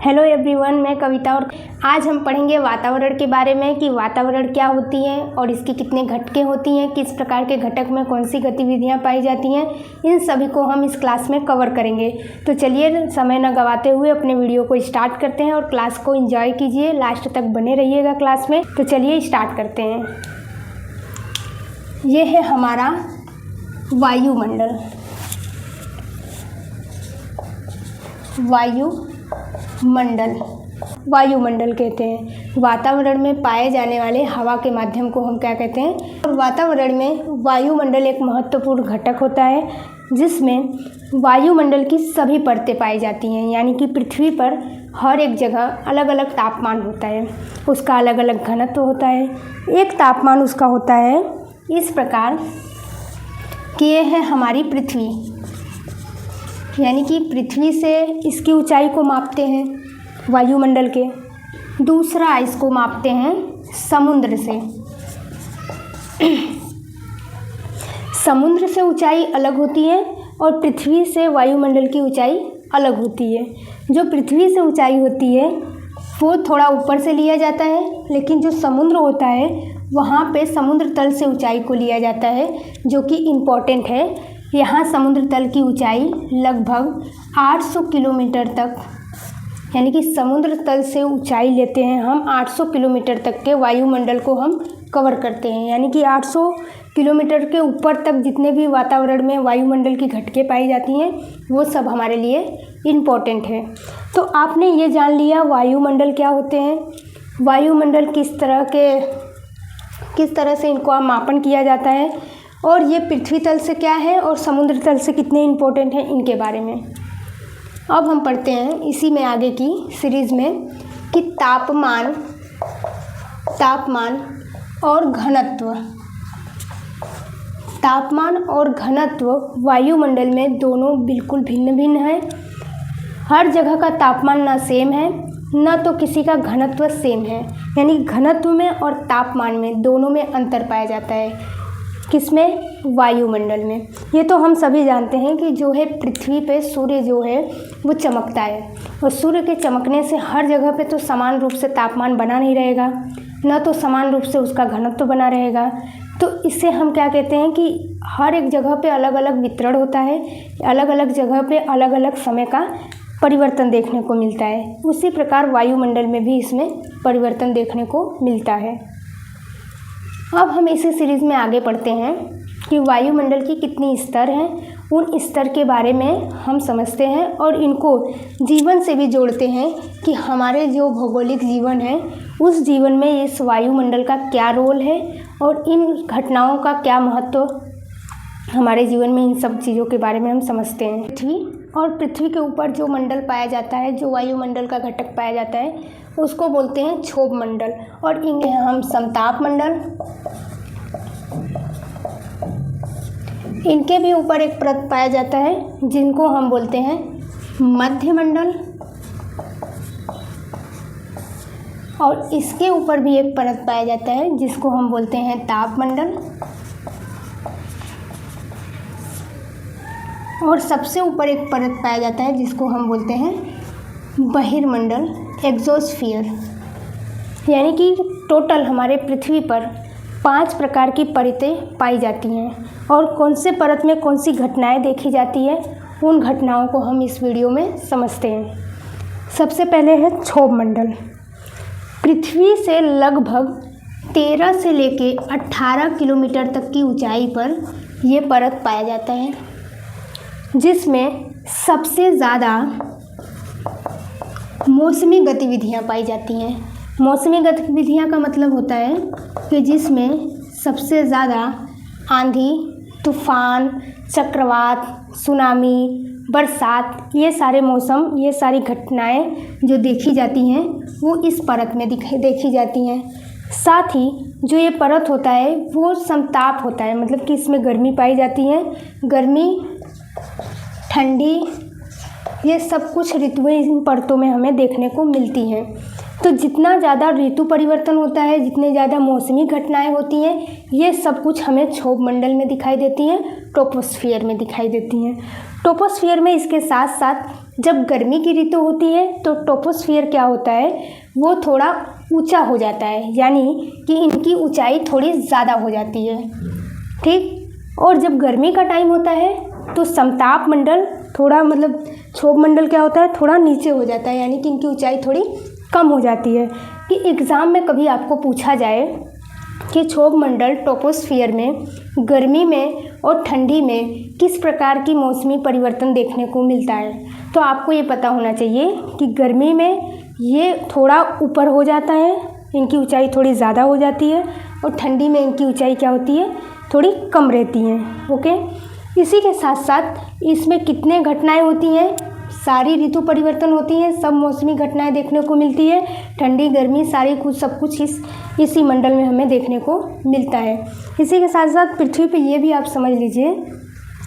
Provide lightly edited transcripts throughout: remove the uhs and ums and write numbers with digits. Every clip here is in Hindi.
हेलो एवरीवन, मैं कविता और आज हम पढ़ेंगे वातावरण के बारे में कि वातावरण क्या होती है और इसकी कितने घटकें होती हैं, किस प्रकार के घटक में कौन सी गतिविधियां पाई जाती हैं। इन सभी को हम इस क्लास में कवर करेंगे। तो चलिए समय न गंवाते हुए अपने वीडियो को स्टार्ट करते हैं और क्लास को एंजॉय कीजिए, लास्ट तक बने रहिएगा क्लास में। तो चलिए स्टार्ट करते हैं। ये है हमारा वायुमंडल। वायुमंडल कहते हैं वातावरण में पाए जाने वाले हवा के माध्यम को हम क्या कहते हैं। और वातावरण में वायुमंडल एक महत्वपूर्ण घटक होता है जिसमें वायुमंडल की सभी परतें पाई जाती हैं। यानी कि पृथ्वी पर हर एक जगह अलग अलग तापमान होता है, उसका अलग अलग घनत्व होता है। एक तापमान उसका होता है इस प्रकार कि ये है हमारी पृथ्वी, यानी कि पृथ्वी से इसकी ऊंचाई को मापते हैं वायुमंडल के। दूसरा इसको मापते हैं समुद्र से। समुद्र से ऊंचाई अलग होती है और पृथ्वी से वायुमंडल की ऊंचाई अलग होती है। जो पृथ्वी से ऊंचाई होती है वो थोड़ा ऊपर से लिया जाता है, लेकिन जो समुद्र होता है वहाँ पे समुद्र तल से ऊंचाई को लिया जाता है, जो कि इम्पोर्टेंट है। यहाँ समुद्र तल की ऊंचाई लगभग 800 किलोमीटर तक, यानी कि समुद्र तल से ऊंचाई लेते हैं हम 800 किलोमीटर तक के वायुमंडल को हम कवर करते हैं। यानी कि 800 किलोमीटर के ऊपर तक जितने भी वातावरण में वायुमंडल की घटकें पाई जाती हैं वो सब हमारे लिए इम्पोर्टेंट है। तो आपने ये जान लिया वायुमंडल क्या होते हैं, वायुमंडल किस तरह से इनको मापन किया जाता है, और ये पृथ्वी तल से क्या है और समुद्र तल से कितने इम्पोर्टेंट हैं इनके बारे में। अब हम पढ़ते हैं इसी में आगे की सीरीज़ में कि तापमान और घनत्व। तापमान और घनत्व वायुमंडल में दोनों बिल्कुल भिन्न भिन्न हैं। हर जगह का तापमान ना सेम है, ना तो किसी का घनत्व सेम है। यानी घनत्व में और तापमान में दोनों में अंतर पाया जाता है। किसमें? वायुमंडल में। ये तो हम सभी जानते हैं कि जो है पृथ्वी पे सूर्य जो है वो चमकता है, और सूर्य के चमकने से हर जगह पे तो समान रूप से तापमान बना नहीं रहेगा, ना तो समान रूप से उसका घनत्व बना रहेगा। तो इससे हम क्या कहते हैं कि हर एक जगह पे अलग अलग वितरण होता है, अलग अलग जगह पे अलग अलग समय का परिवर्तन देखने को मिलता है। उसी प्रकार वायुमंडल में भी इसमें परिवर्तन देखने को मिलता है। अब हम इसी सीरीज़ में आगे पढ़ते हैं कि वायुमंडल की कितनी स्तर हैं। उन स्तर के बारे में हम समझते हैं और इनको जीवन से भी जोड़ते हैं कि हमारे जो भौगोलिक जीवन है उस जीवन में इस वायुमंडल का क्या रोल है और इन घटनाओं का क्या महत्व हमारे जीवन में। इन सब चीज़ों के बारे में हम समझते हैं। पृथ्वी के ऊपर जो मंडल पाया जाता है, जो वायुमंडल का घटक पाया जाता है, उसको बोलते हैं क्षोभ मंडल, और इनके हम समताप मंडल। इनके भी ऊपर एक परत पाया जाता है जिनको हम बोलते हैं मध्य मंडल, और इसके ऊपर भी एक परत पाया जाता है जिसको हम बोलते हैं ताप मंडल, और सबसे ऊपर एक परत पाया जाता है जिसको हम बोलते हैं बहिर्मंडल, एक्सोस्फीयर। यानी कि टोटल हमारे पृथ्वी पर 5 प्रकार की परतें पाई जाती हैं, और कौन से परत में कौन सी घटनाएं देखी जाती है उन घटनाओं को हम इस वीडियो में समझते हैं। सबसे पहले है क्षोभ मंडल। पृथ्वी से लगभग 13 से लेके 18 किलोमीटर तक की ऊंचाई पर यह परत पाया जाता है, जिसमें सबसे ज़्यादा मौसमी गतिविधियाँ पाई जाती हैं। मौसमी गतिविधियाँ का मतलब होता है कि जिसमें सबसे ज़्यादा आंधी, तूफान, चक्रवात, सुनामी, बरसात, ये सारे मौसम, ये सारी घटनाएं जो देखी जाती हैं वो इस परत में देखी जाती हैं। साथ ही जो ये परत होता है वो समताप होता है, मतलब कि इसमें गर्मी पाई जाती है। गर्मी, ठंडी, ये सब कुछ ऋतुएं इन परतों में हमें देखने को मिलती हैं। तो जितना ज़्यादा ऋतु परिवर्तन होता है, जितने ज़्यादा मौसमी घटनाएं होती हैं, ये सब कुछ हमें क्षोभ मंडल में दिखाई देती हैं, ट्रोपोस्फियर में दिखाई देती हैं। ट्रोपोस्फियर में इसके साथ साथ जब गर्मी की ऋतु होती है तो ट्रोपोस्फियर क्या होता है, वो थोड़ा ऊंचा हो जाता है, यानी कि इनकी ऊंचाई थोड़ी ज़्यादा हो जाती है। ठीक। और जब गर्मी का टाइम होता है तो समताप मंडल थोड़ा क्षोभ मंडल क्या होता है, थोड़ा नीचे हो जाता है, यानी कि इनकी ऊंचाई थोड़ी कम हो जाती है। कि एग्ज़ाम में कभी आपको पूछा जाए कि क्षोभ मंडल ट्रोपोस्फियर में गर्मी में और ठंडी में किस प्रकार की मौसमी परिवर्तन देखने को मिलता है, तो आपको ये पता होना चाहिए कि गर्मी में ये थोड़ा ऊपर हो जाता है, इनकी ऊंचाई थोड़ी ज़्यादा हो जाती है, और ठंडी में इनकी ऊंचाई क्या होती है, थोड़ी कम रहती हैं। ओके। इसी के साथ साथ इसमें कितने घटनाएं होती हैं, सारी ऋतु परिवर्तन होती हैं, सब मौसमी घटनाएं देखने को मिलती है, ठंडी गर्मी सारी कुछ सब कुछ इसी मंडल में हमें देखने को मिलता है। इसी के साथ साथ पृथ्वी पे ये भी आप समझ लीजिए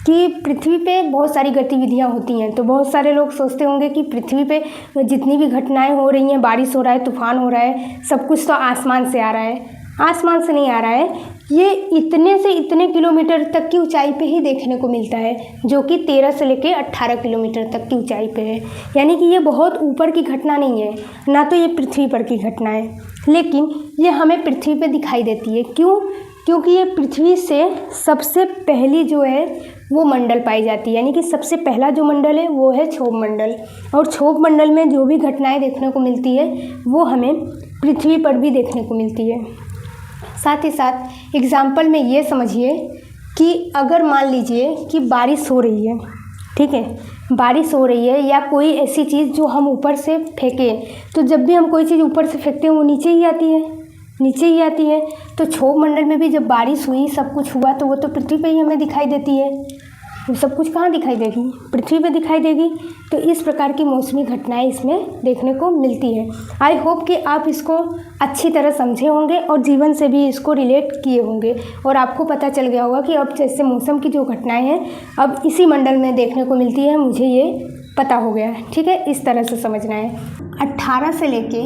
कि पृथ्वी पे बहुत सारी गतिविधियां होती हैं। तो बहुत सारे लोग सोचते होंगे कि पृथ्वी पे जितनी भी घटनाएं हो रही हैं, बारिश हो रहा है, तूफान हो रहा है, सब कुछ तो आसमान से आ रहा है। आसमान से नहीं आ रहा है, ये इतने से इतने किलोमीटर तक की ऊंचाई पे ही देखने को मिलता है, जो कि 13 से लेके 18 किलोमीटर तक की ऊंचाई पे है। यानी कि ये बहुत ऊपर की घटना नहीं है, ना तो ये पृथ्वी पर की घटना है, लेकिन ये हमें पृथ्वी पे दिखाई देती है। क्यों? क्योंकि ये पृथ्वी से सबसे पहली जो है वो मंडल पाई जाती है, यानी कि सबसे पहला जो मंडल है वो है क्षोभ मंडल। और क्षोभ मंडल में जो भी घटनाएं देखने को मिलती है वो हमें पृथ्वी पर भी देखने को मिलती है। साथ ही साथ एग्जाम्पल में ये समझिए कि अगर मान लीजिए कि बारिश हो रही है, ठीक है, बारिश हो रही है या कोई ऐसी चीज़ जो हम ऊपर से फेंकें, तो जब भी हम कोई चीज़ ऊपर से फेंकते हैं वो नीचे ही आती है, नीचे ही आती है। तो क्षोभ मंडल में भी जब बारिश हुई, सब कुछ हुआ, तो वो तो पृथ्वी पे ही हमें दिखाई देती है। वो सब कुछ कहाँ दिखाई देगी? पृथ्वी पे दिखाई देगी। तो इस प्रकार की मौसमी घटनाएं इसमें देखने को मिलती है। आई होप कि आप इसको अच्छी तरह समझे होंगे और जीवन से भी इसको रिलेट किए होंगे, और आपको पता चल गया होगा कि अब जैसे मौसम की जो घटनाएं हैं अब इसी मंडल में देखने को मिलती है, मुझे ये पता हो गया है। ठीक है, इस तरह से समझना है। 18 से लेके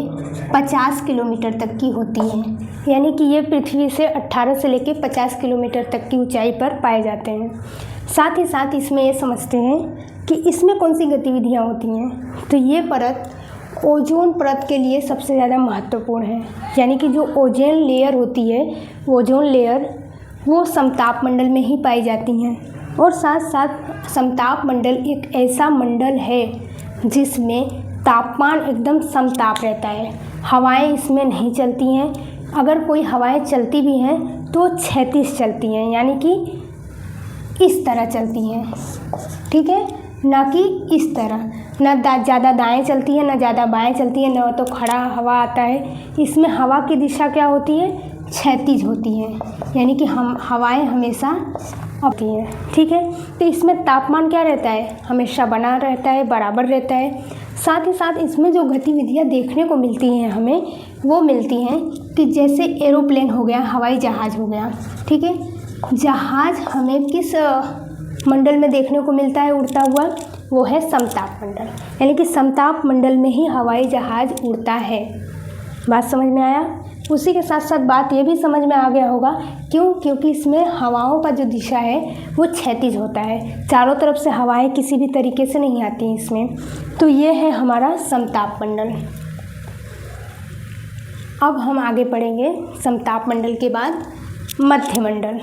50 किलोमीटर तक की होती है, यानी कि ये पृथ्वी से 18 से लेके 50 किलोमीटर तक की ऊंचाई पर पाए जाते हैं। साथ ही साथ इसमें ये समझते हैं कि इसमें कौन सी गतिविधियाँ होती हैं। तो ये परत ओजोन परत के लिए सबसे ज़्यादा महत्वपूर्ण है, यानी कि जो ओजोन लेयर होती है, ओजोन लेयर वो समताप मंडल में ही पाई जाती हैं। और साथ साथ समताप मंडल एक ऐसा मंडल है जिसमें तापमान एकदम समताप रहता है, हवाएं इसमें नहीं चलती हैं। अगर कोई हवाएं चलती भी हैं तो क्षैतिज चलती हैं, यानी कि इस तरह चलती हैं, ठीक है, ना कि इस तरह, ना ज़्यादा दाएं चलती है ना ज़्यादा बाएं चलती है, ना तो खड़ा हवा आता है। इसमें हवा की दिशा क्या होती है? क्षैतिज होती है, यानी कि हम हवाएं हमेशा आती हैं, ठीक है। तो इसमें तापमान क्या रहता है? हमेशा बना रहता है, बराबर रहता है। साथ ही साथ इसमें जो गतिविधियाँ देखने को मिलती हैं हमें, वो मिलती हैं कि जैसे एरोप्लेन हो गया, हवाई जहाज़ हो गया, ठीक है। जहाज़ हमें किस मंडल में देखने को मिलता है उड़ता हुआ? वो है समताप मंडल, यानी कि समताप मंडल में ही हवाई जहाज़ उड़ता है। बात समझ में आया? उसी के साथ साथ बात ये भी समझ में आ गया होगा, क्यों? क्योंकि इसमें हवाओं का जो दिशा है वो क्षैतिज होता है, चारों तरफ से हवाएं किसी भी तरीके से नहीं आती हैं इसमें। तो ये है हमारा समताप मंडल। अब हम आगे पढ़ेंगे समताप मंडल के बाद मध्य मंडल।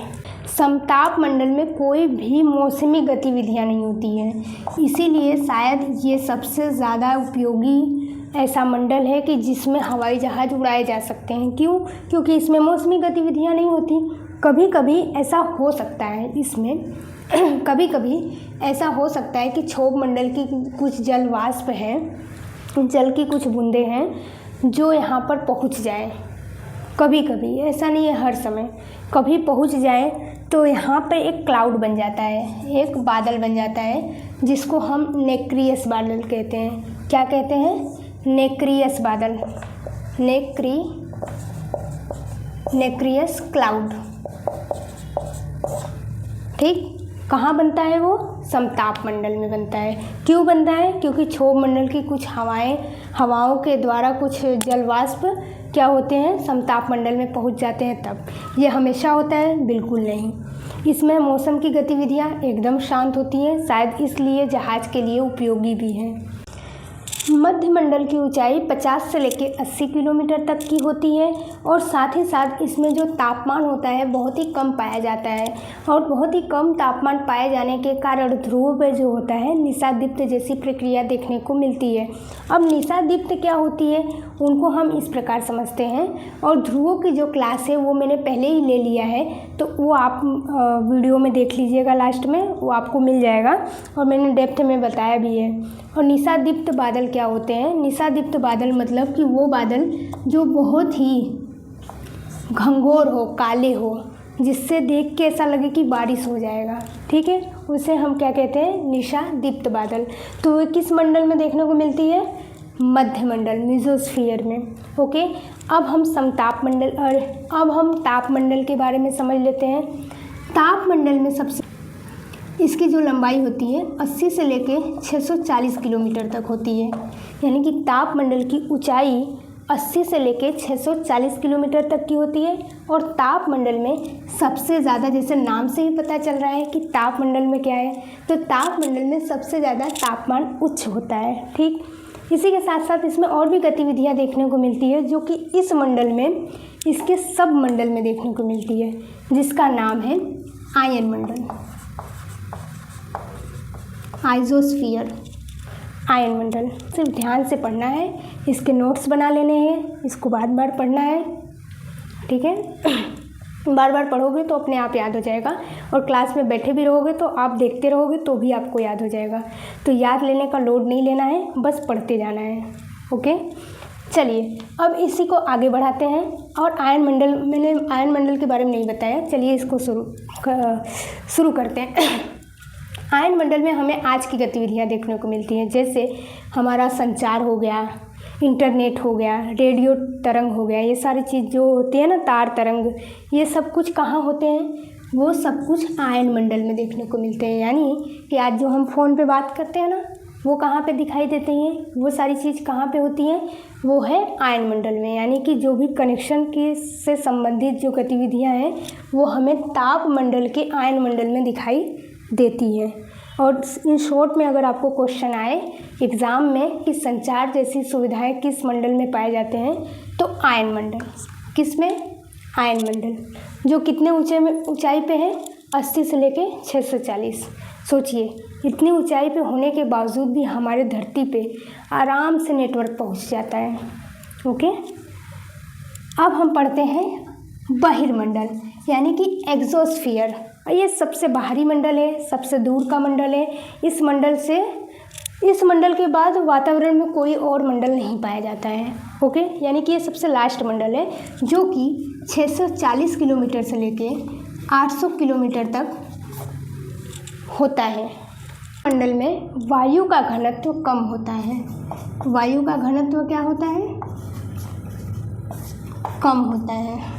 समताप मंडल में कोई भी मौसमी गतिविधियाँ नहीं होती हैं, इसीलिए शायद ये सबसे ज़्यादा उपयोगी ऐसा मंडल है कि जिसमें हवाई जहाज़ उड़ाए जा सकते हैं। क्यों? क्योंकि इसमें मौसमी गतिविधियाँ नहीं होती। कभी कभी ऐसा हो सकता है इसमें कभी कभी ऐसा हो सकता है कि क्षोभ मंडल की कुछ जल वाष्प है, जल की कुछ बूंदें हैं जो यहाँ पर पहुँच जाए। कभी कभी, ऐसा नहीं है हर समय, कभी पहुँच जाए तो यहाँ पे एक क्लाउड बन जाता है, एक बादल बन जाता है, जिसको हम नेक्रियस बादल कहते हैं। क्या कहते हैं? नेक्रियस बादल, नेक्रियस क्लाउड। ठीक, कहाँ बनता है वो? समताप मंडल में बनता है। क्यों बनता है? क्योंकि क्षोभ मंडल की कुछ हवाओं के द्वारा कुछ जलवाष्प क्या होते हैं, समताप मंडल में पहुंच जाते हैं। तब ये हमेशा होता है? बिल्कुल नहीं। इसमें मौसम की गतिविधियां एकदम शांत होती हैं, शायद इसलिए जहाज़ के लिए उपयोगी भी हैं। मध्य मंडल की ऊंचाई 50 से लेकर 80 किलोमीटर तक की होती है और साथ ही साथ इसमें जो तापमान होता है बहुत ही कम पाया जाता है और बहुत ही कम तापमान पाए जाने के कारण ध्रुवों पर जो होता है निशादीप्त जैसी प्रक्रिया देखने को मिलती है। अब निशादीप्त क्या होती है उनको हम इस प्रकार समझते हैं और ध्रुवों की जो क्लास है वो मैंने पहले ही ले लिया है, तो वो आप वीडियो में देख लीजिएगा, लास्ट में वो आपको मिल जाएगा और मैंने डेप्थ में बताया भी है। और निशादीप्त बादल क्या होते हैं? निशादीप्त बादल मतलब कि वो बादल जो बहुत ही घंघोर हो, काले हो, जिससे देख के ऐसा लगे कि बारिश हो जाएगा, ठीक है, उसे हम क्या कहते हैं? निशादीप्त बादल। तो किस मंडल में देखने को मिलती है? मध्य मंडल, मेसोस्फीयर में। ओके, अब हम समताप मंडल और अब हम ताप मंडल के बारे में समझ लेते हैं। ताप मंडल में सबसे इसकी जो लंबाई होती है 80 से लेके 640 किलोमीटर तक होती है, यानी कि ताप मंडल की ऊंचाई 80 से लेके 640 किलोमीटर तक की होती है। और ताप मंडल में सबसे ज़्यादा, जैसे नाम से ही पता चल रहा है कि ताप मंडल में क्या है, तो ताप मंडल में सबसे ज़्यादा तापमान उच्च होता है। ठीक, इसी के साथ साथ इसमें और भी गतिविधियाँ देखने को मिलती है जो कि इस मंडल में, इसके सब मंडल में देखने को मिलती है, जिसका नाम है आयन मंडल, आइजोस्फीयर, आयन मंडल। सिर्फ ध्यान से पढ़ना है, इसके नोट्स बना लेने हैं, इसको बार बार पढ़ना है, ठीक है। बार बार पढ़ोगे तो अपने आप याद हो जाएगा और क्लास में बैठे भी रहोगे तो आप देखते रहोगे तो भी आपको याद हो जाएगा। तो याद लेने का लोड नहीं लेना है, बस पढ़ते जाना है। ओके, चलिए अब इसी को आगे बढ़ाते हैं। और आयन मंडल, मैंने आयन मंडल के बारे में नहीं बताया, चलिए इसको शुरू करते हैं। आयन मंडल में हमें आज की गतिविधियाँ देखने को मिलती हैं, जैसे हमारा संचार हो गया, इंटरनेट हो गया, रेडियो तरंग हो गया, ये सारी चीज़ जो होती है ना, तार तरंग, ये सब कुछ कहाँ होते हैं? वो सब कुछ आयन मंडल में देखने को मिलते हैं। यानी कि आज जो हम फ़ोन पे बात करते हैं ना, वो कहाँ पे दिखाई देते हैं? वो सारी चीज़ कहाँ पे होती हैं? वो है आयन मंडल में। यानी कि जो भी कनेक्शन की से संबंधित जो गतिविधियाँ हैं वो हमें ताप मंडल के आयन मंडल में दिखाई देती है। और इन शॉर्ट में अगर आपको क्वेश्चन आए एग्ज़ाम में कि संचार जैसी सुविधाएं किस मंडल में पाए जाते हैं, तो आयन मंडल। किस में? आयन मंडल, जो कितने ऊंचाई पे है? 80 से लेके 640। सोचिए, इतनी ऊंचाई पे होने के बावजूद भी हमारे धरती पे आराम से नेटवर्क पहुंच जाता है। ओके, अब हम पढ़ते हैं बहिर्मंडल, यानी कि एक्सोस्फीयर। ये सबसे बाहरी मंडल है, सबसे दूर का मंडल है। इस मंडल के बाद वातावरण में कोई और मंडल नहीं पाया जाता है। ओके, यानी कि ये सबसे लास्ट मंडल है, जो कि 640 किलोमीटर से लेके 800 किलोमीटर तक होता है। मंडल में वायु का घनत्व कम होता है। वायु का घनत्व क्या होता है? कम होता है।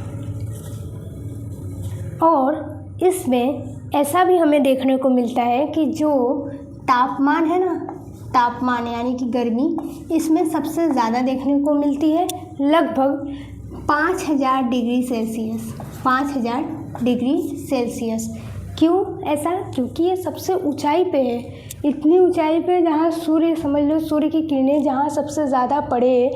और इसमें ऐसा भी हमें देखने को मिलता है कि जो तापमान है ना, तापमान यानी कि गर्मी, इसमें सबसे ज़्यादा देखने को मिलती है, लगभग 5000 डिग्री सेल्सियस। 5000 degree Celsius. क्यों ऐसा? क्योंकि ये सबसे ऊंचाई पे है। इतनी ऊंचाई पे जहाँ सूर्य, समझ लो सूर्य की किरणें जहाँ सबसे ज़्यादा पड़े,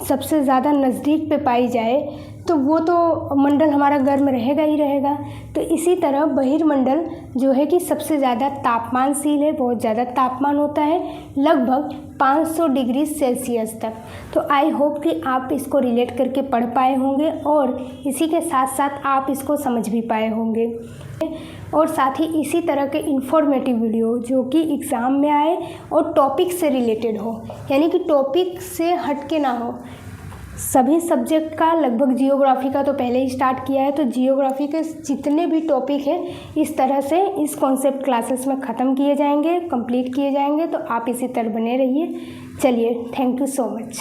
सबसे ज़्यादा नज़दीक पे पाई जाए, तो वो तो मंडल हमारा गर्म रहेगा ही रहेगा। तो इसी तरह बहिर्मंडल जो है कि सबसे ज़्यादा तापमानशील है, बहुत ज़्यादा तापमान होता है, लगभग 500 डिग्री सेल्सियस तक। तो आई होप कि आप इसको रिलेट करके पढ़ पाए होंगे और इसी के साथ साथ आप इसको समझ भी पाए होंगे। और साथ ही इसी तरह के इन्फॉर्मेटिव वीडियो जो कि एग्ज़ाम में आए और टॉपिक से रिलेटेड हो, यानी कि टॉपिक से हट के ना हो। सभी सब्जेक्ट का, लगभग जियोग्राफी का तो पहले ही स्टार्ट किया है, तो जियोग्राफी के जितने भी टॉपिक हैं इस तरह से इस कॉन्सेप्ट क्लासेस में ख़त्म किए जाएंगे, कंप्लीट किए जाएंगे। तो आप इसी तरह बने रहिए। चलिए, थैंक यू सो मच।